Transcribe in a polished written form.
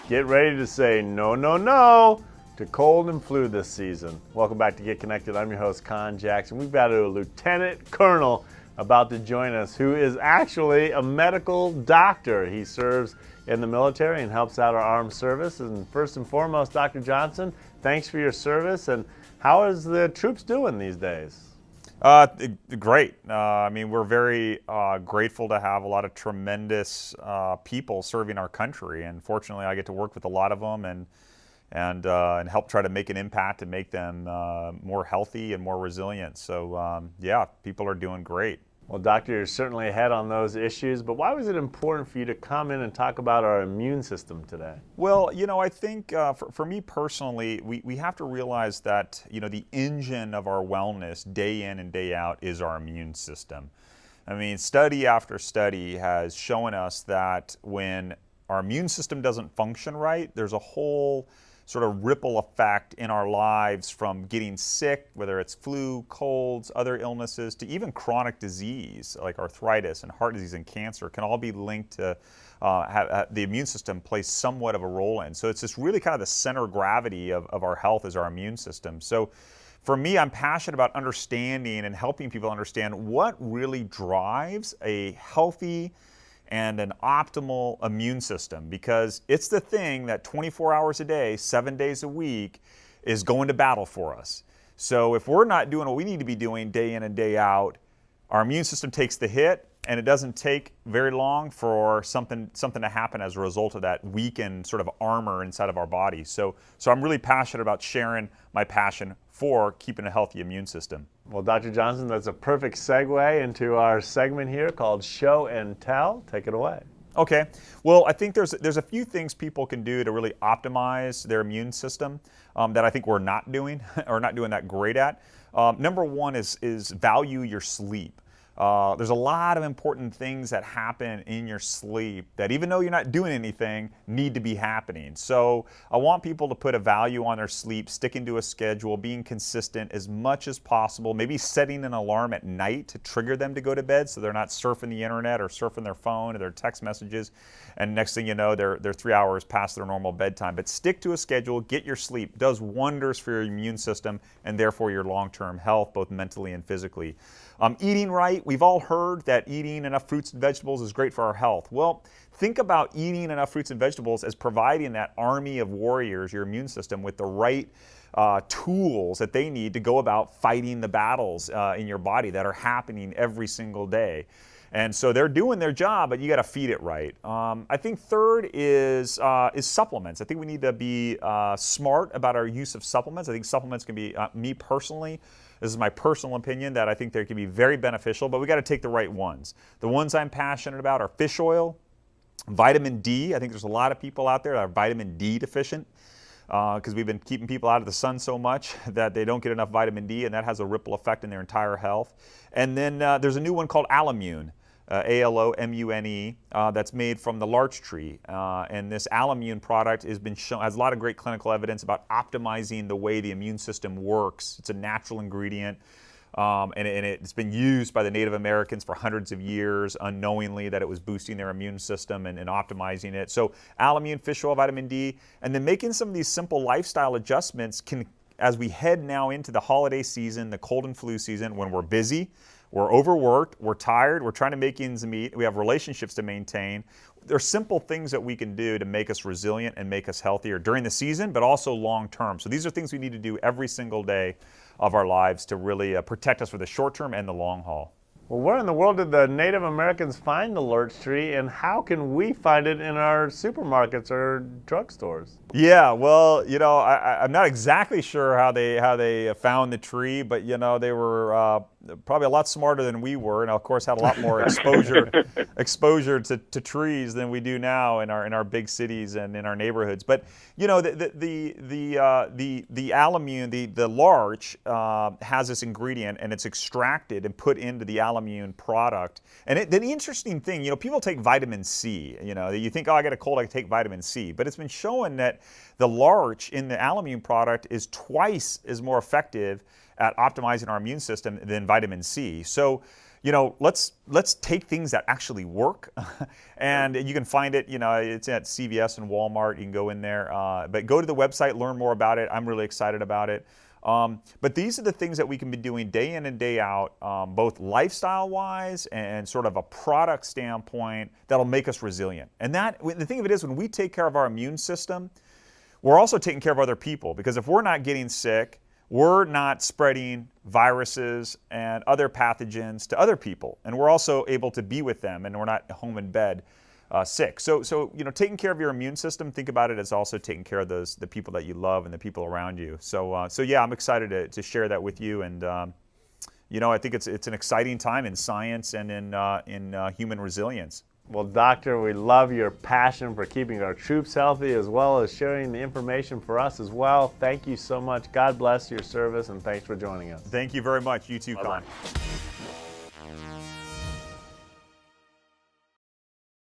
Get ready to say no, no, no to cold and flu this season. Welcome back to Get Connected. I'm your host, Con Jackson. We've got a Lieutenant Colonel about to join us who is actually a medical doctor. He serves in the military and helps out our armed service. And first and foremost, Dr. Johnston, thanks for your service. And how is the troops doing these days? Great. I mean, we're very grateful to have a lot of tremendous people serving our country, and fortunately, I get to work with a lot of them and help try to make an impact and make them more healthy and more resilient. So, yeah, people are doing great. Well, Doctor, you're certainly ahead on those issues, but why was it important for you to come in and talk about our immune system today? Well, you know, I think for me personally, we have to realize that, you know, the engine of our wellness day in and day out is our immune system. I mean, study after study has shown us that when our immune system doesn't function right, there's a whole sort of ripple effect in our lives, from getting sick, whether it's flu, colds, other illnesses, to even chronic disease like arthritis and heart disease and cancer can all be linked to the immune system plays somewhat of a role in. So it's just really kind of the center of gravity of our health is our immune system. So for me, I'm passionate about understanding and helping people understand what really drives a healthy and an optimal immune system, because it's the thing that 24 hours a day, 7 days a week is going to battle for us. So if we're not doing what we need to be doing day in and day out, our immune system takes the hit, and it doesn't take very long for something to happen as a result of that weakened sort of armor inside of our body. So I'm really passionate about sharing my passion for keeping a healthy immune system. Well, Dr. Johnston, that's a perfect segue into our segment here called Show and Tell. Take it away. Okay. Well, I think there's a few things people can do to really optimize their immune system that I think we're not doing or not doing that great at. Number one is value your sleep. There's a lot of important things that happen in your sleep that, even though you're not doing anything, need to be happening. So I want people to put a value on their sleep, sticking to a schedule, being consistent as much as possible, maybe setting an alarm at night to trigger them to go to bed so they're not surfing the internet or surfing their phone or their text messages, and next thing you know, they're 3 hours past their normal bedtime. But stick to a schedule, get your sleep. It does wonders for your immune system and therefore your long-term health, both mentally and physically. Eating right. We've all heard that eating enough fruits and vegetables is great for our health. Well, think about eating enough fruits and vegetables as providing that army of warriors, your immune system, with the right tools that they need to go about fighting the battles in your body that are happening every single day. And so they're doing their job, but you got to feed it right. I think third is supplements. I think we need to be smart about our use of supplements. I think supplements can be, me personally, this is my personal opinion, that I think they can be very beneficial, but we got to take the right ones. The ones I'm passionate about are fish oil, vitamin D. I think there's a lot of people out there that are vitamin D deficient because we've been keeping people out of the sun so much that they don't get enough vitamin D, and that has a ripple effect in their entire health. And then there's a new one called Alamune. Alomune, that's made from the larch tree. And this Alamune product has a lot of great clinical evidence about optimizing the way the immune system works. It's a natural ingredient, and it's been used by the Native Americans for hundreds of years unknowingly, that it was boosting their immune system and optimizing it. So Alamune, fish oil, vitamin D, and then making some of these simple lifestyle adjustments can, as we head now into the holiday season, the cold and flu season, when we're busy, we're overworked, we're tired, we're trying to make ends meet, we have relationships to maintain. There are simple things that we can do to make us resilient and make us healthier during the season, but also long term. So these are things we need to do every single day of our lives to really protect us for the short term and the long haul. Well, where in the world did the Native Americans find the larch tree, and how can we find it in our supermarkets or drugstores? Yeah, well, you know, I'm not exactly sure how they found the tree, but you know, they were probably a lot smarter than we were, and of course had a lot more exposure to trees than we do now in our big cities and in our neighborhoods. But you know, the Alamune, the larch has this ingredient, and it's extracted and put into the Alamune product. And the interesting thing, you know, people take vitamin C. You know, you think, oh, I got a cold, I can take vitamin C, but it's been shown that the larch in the Alamune product is twice as more effective at optimizing our immune system than vitamin C. So, let's take things that actually work, and you can find it. It's at CVS and Walmart. You can go in there, but go to the website, learn more about it. I'm really excited about it. But these are the things that we can be doing day in and day out, both lifestyle-wise and sort of a product standpoint that'll make us resilient. And the thing of it is, when we take care of our immune system, we're also taking care of other people, because if we're not getting sick, we're not spreading viruses and other pathogens to other people, and we're also able to be with them, and we're not home in bed sick. So taking care of your immune system, think about it as also taking care of the people that you love and the people around you. So yeah, I'm excited to share that with you, and I think it's an exciting time in science and in human resilience. Well, Doctor, we love your passion for keeping our troops healthy, as well as sharing the information for us as well. Thank you so much. God bless your service, and thanks for joining us. Thank you very much. You too, Con.